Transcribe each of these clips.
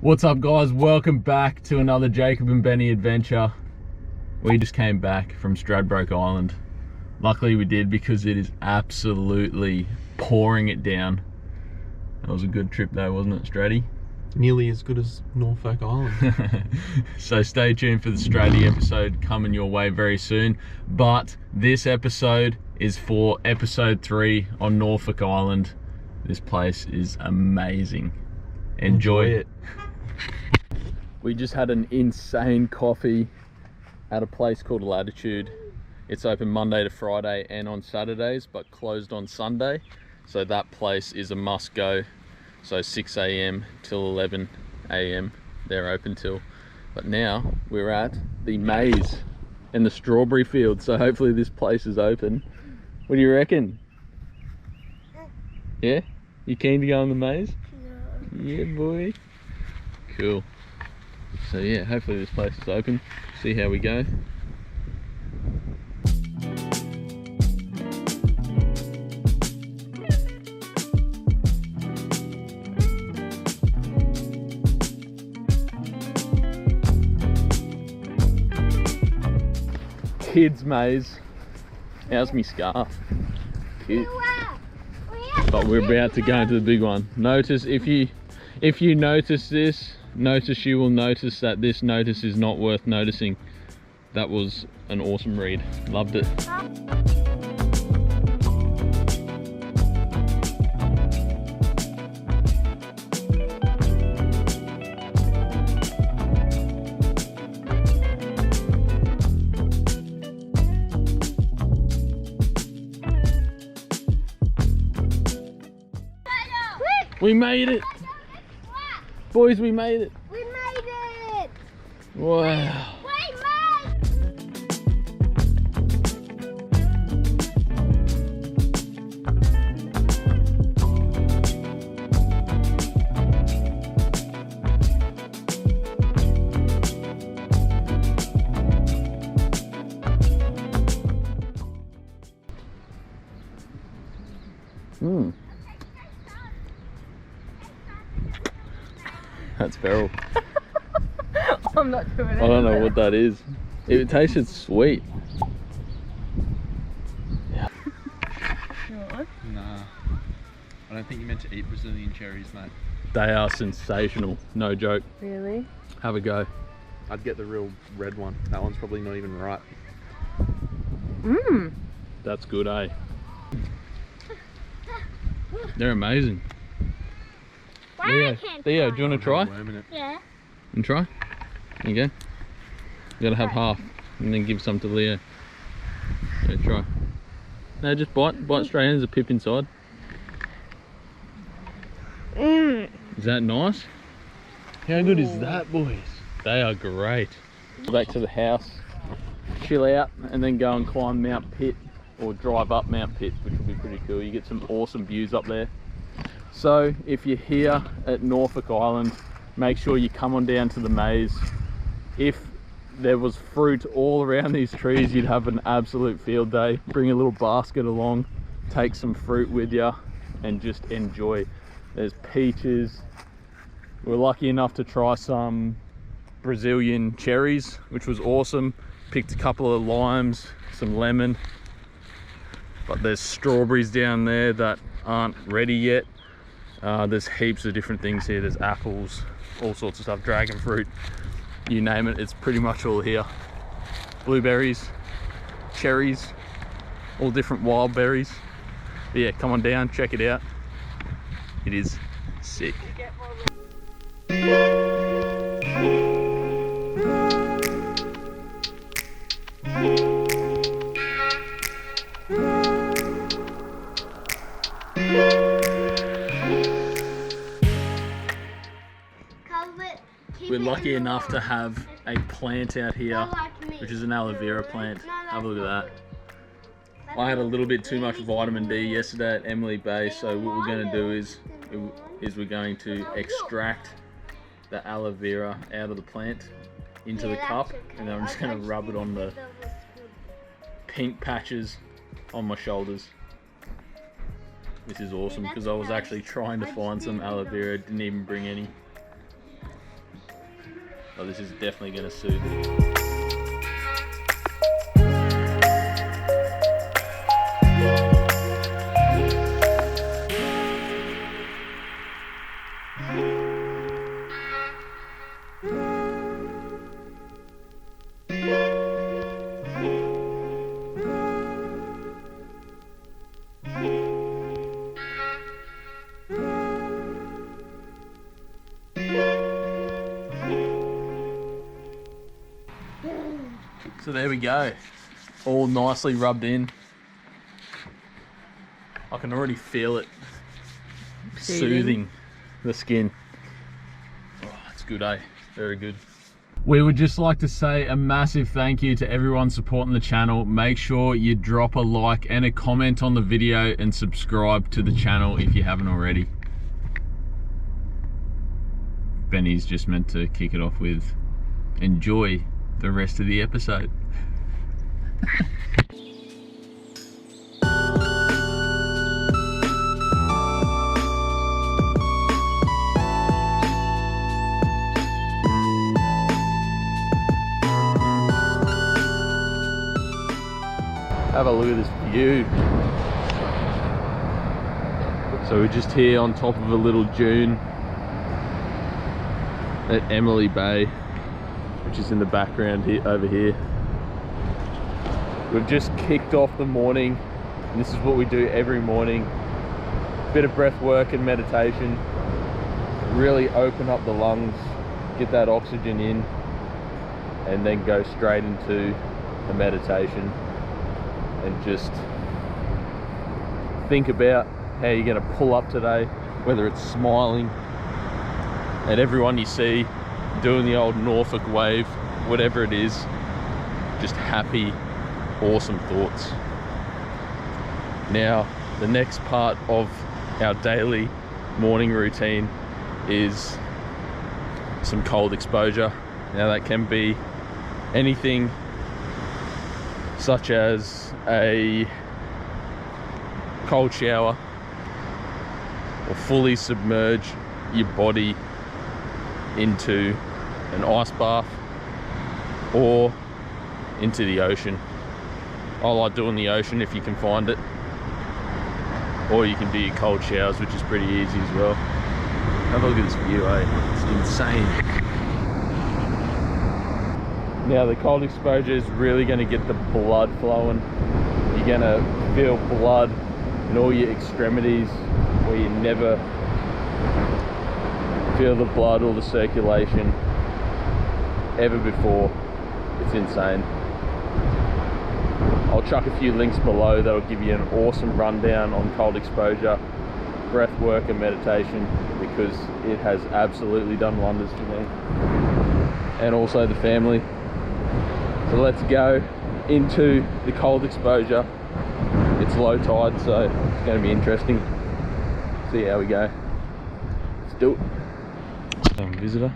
What's up, guys? Welcome back to another Jacob and Benny adventure. We just came back from Norfolk Island. Luckily we did, because it is absolutely pouring it down. That was a good trip though, wasn't it, Stratty? Nearly as good as Norfolk Island. So stay tuned for the Stratty episode coming your way very soon. But this episode is for episode 3 on Norfolk Island. This place is amazing. Enjoy it. We just had an insane coffee at a place called Latitude. It's open Monday to Friday and on Saturdays, but closed on Sunday. So that place is a must go. So 6 a.m. till 11 a.m. they're open till. But now we're at the maze and the strawberry field. So hopefully this place is open. What do you reckon? Yeah? You keen to go in the maze? Yeah, boy. Cool. So yeah, hopefully this place is open. See how we go. Kids maze. How's me scarf? Cute. But we're about to go into the big one. Notice if you notice this, you will notice that this notice is not worth noticing. That was an awesome read. Loved it. We made it! Boys, we made it! We made it! Wow! We made That's feral. I'm not doing it. I don't know what that is. It tasted sweet. Nah. I don't think you're meant to eat Brazilian cherries, mate. They are sensational. No joke. Really? Have a go. I'd get the real red one. That one's probably not even ripe. Mmm. That's good, eh? They're amazing. Theo, do you want to try? Yeah. And try? There you go. You gotta have half and then give some to Leo. So try. No, just bite. Bite straight in. There's a pip inside. Mmm. Is that nice? How good is that, boys? They are great. Go back to the house, chill out, and then go and climb Mount Pitt, or drive up Mount Pitt, which will be pretty cool. You get some awesome views up there. So if you're here at Norfolk Island, make sure you come on down to the maze. If there was fruit all around these trees, you'd have an absolute field day. Bring a little basket along, take some fruit with you, and just enjoy. There's peaches. We're lucky enough to try some Brazilian cherries, which was awesome. Picked a couple of limes, some lemon. But there's strawberries down there that aren't ready yet. There's heaps of different things here. There's apples, all sorts of stuff, dragon fruit, you name it, it's pretty much all here. Blueberries, cherries, all different wild berries. But yeah, come on down, check it out. It is sick. We're lucky enough to have a plant out here, which is an aloe vera plant. Have a look at that. I had a little bit too much vitamin D yesterday at Emily Bay, so what we're going to do is we're going to extract the aloe vera out of the plant into the cup, and then I'm just going to rub it on the pink patches on my shoulders. This is awesome because I was actually trying to find some aloe vera, didn't even bring any. So this is definitely going to soothe it. So there we go, all nicely rubbed in. I can already feel it soothing the skin. Oh, it's good, eh? Very good. We would just like to say a massive thank you to everyone supporting the channel. Make sure you drop a like and a comment on the video and subscribe to the channel if you haven't already. Benny's just meant to kick it off with, enjoy the rest of the episode. Have a look at this view. So we're just here on top of a little dune at Emily Bay, which is in the background here, over here. We've just kicked off the morning, and this is what we do every morning. Bit of breath work and meditation. Really open up the lungs, get that oxygen in, and then go straight into the meditation and just think about how you're going to pull up today, whether it's smiling at everyone you see, doing the old Norfolk wave, whatever it is, just happy, awesome thoughts. Now, the next part of our daily morning routine is some cold exposure. Now that can be anything such as a cold shower, or fully submerge your body into an ice bath or into the ocean. I like doing the ocean if you can find it, or you can do your cold showers, which is pretty easy as well. Have a look at this view, eh? It's insane. Now the cold exposure is really going to get the blood flowing. You're going to feel blood in all your extremities where you never feel the blood or the circulation ever before. It's insane. I'll chuck a few links below that'll give you an awesome rundown on cold exposure, breath work and meditation, because it has absolutely done wonders for me and also the family. So let's go into the cold exposure. It's low tide, so it's going to be interesting. See how we go. Let's do it. Some visitor,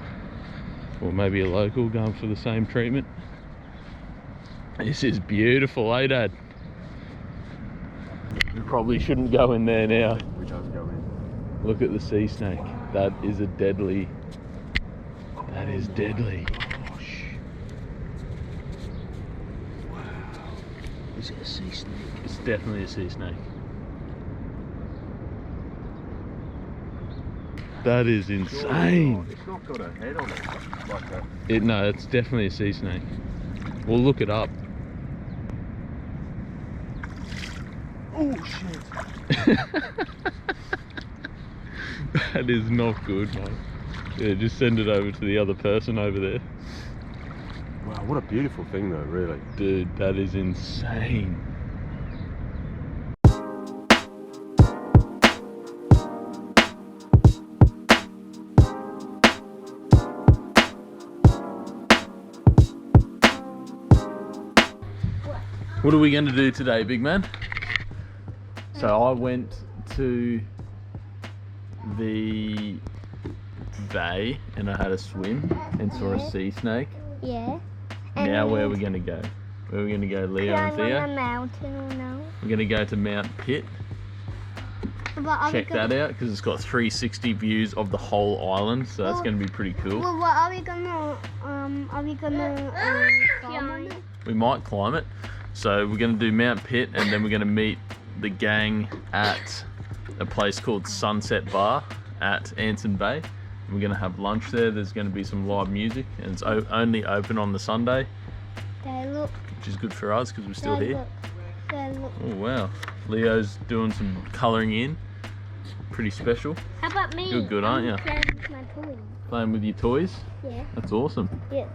or maybe a local, going for the same treatment. This is beautiful, eh, Dad? We probably shouldn't go in there now. We don't go in. Look at the sea snake. That is a deadly. That is deadly. Gosh. Wow. Is it a sea snake? It's definitely a sea snake. That is insane. It's not got a head on it like that. No, it's definitely a sea snake. We'll look it up. Oh shit. That is not good, mate. Yeah, just send it over to the other person over there. Wow, what a beautiful thing though, really. Dude, that is insane. What are we going to do today, big man? So I went to the bay and I had a swim and saw a sea snake. Yeah. Now where are we going to go? Where are we going to go, Leo and Climb on Theo? a mountain or no? We're going to go to Mount Pitt check that out because it's got 360 views of the whole island, so that's going to be pretty cool. Well, what are we gonna climb on it? We might climb it. So we're going to do Mount Pitt, and then we're going to meet the gang at a place called Sunset Bar at Anson Bay. We're going to have lunch there. There's going to be some live music, and it's only open on the Sunday, Look. which is good for us because we're still Dad, here. look. Dad, look. Oh wow, Leo's doing some colouring in. Pretty special. How about me? You're good, aren't you? Playing with my toys. Playing with your toys? Yeah. That's awesome. Yeah.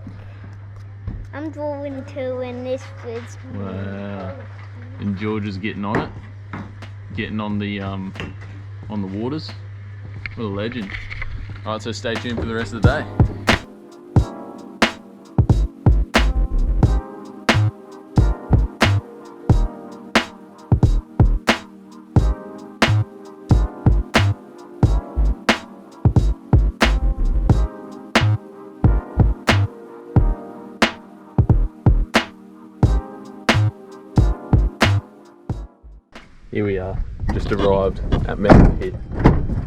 I'm drawing too, and this is. Wow. And George is getting on it, getting on the waters. What a legend! All right, so stay tuned for the rest of the day. Here we are, just arrived at Mount Pitt,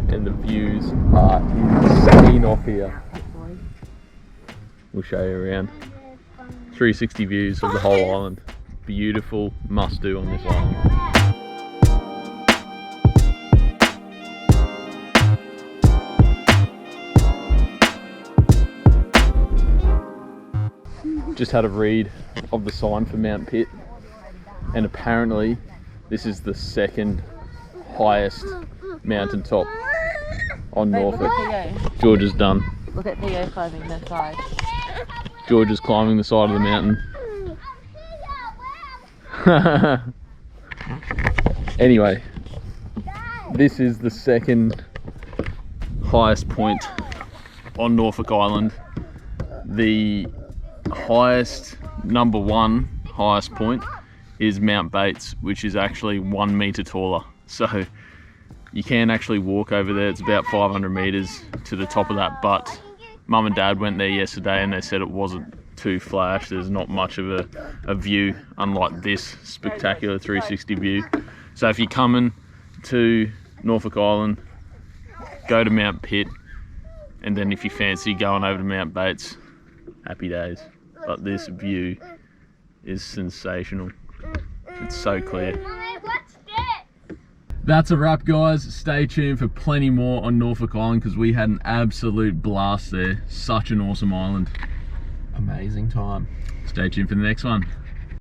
and the views are insane off here. We'll show you around. 360 views of the whole island. Beautiful, must do on this island. Just had a read of the sign for Mount Pitt, and apparently this is the second highest mountaintop on Norfolk. George is done. Look at Theo climbing the side. George is climbing the side of the mountain. Anyway, this is the second highest point on Norfolk Island. The highest, number one highest point is Mount Bates, which is actually 1 meter taller. So you can actually walk over there. It's about 500 meters to the top of that, but Mum and Dad went there yesterday and they said it wasn't too flash. There's not much of a view, unlike this spectacular 360 view. So if you're coming to Norfolk Island, go to Mount Pitt, and then if you fancy going over to Mount Bates, happy days. But this view is sensational. It's so clear. That's a wrap, guys. Stay tuned for plenty more on Norfolk Island because we had an absolute blast there. Such an awesome island. Amazing time. Stay tuned for the next one.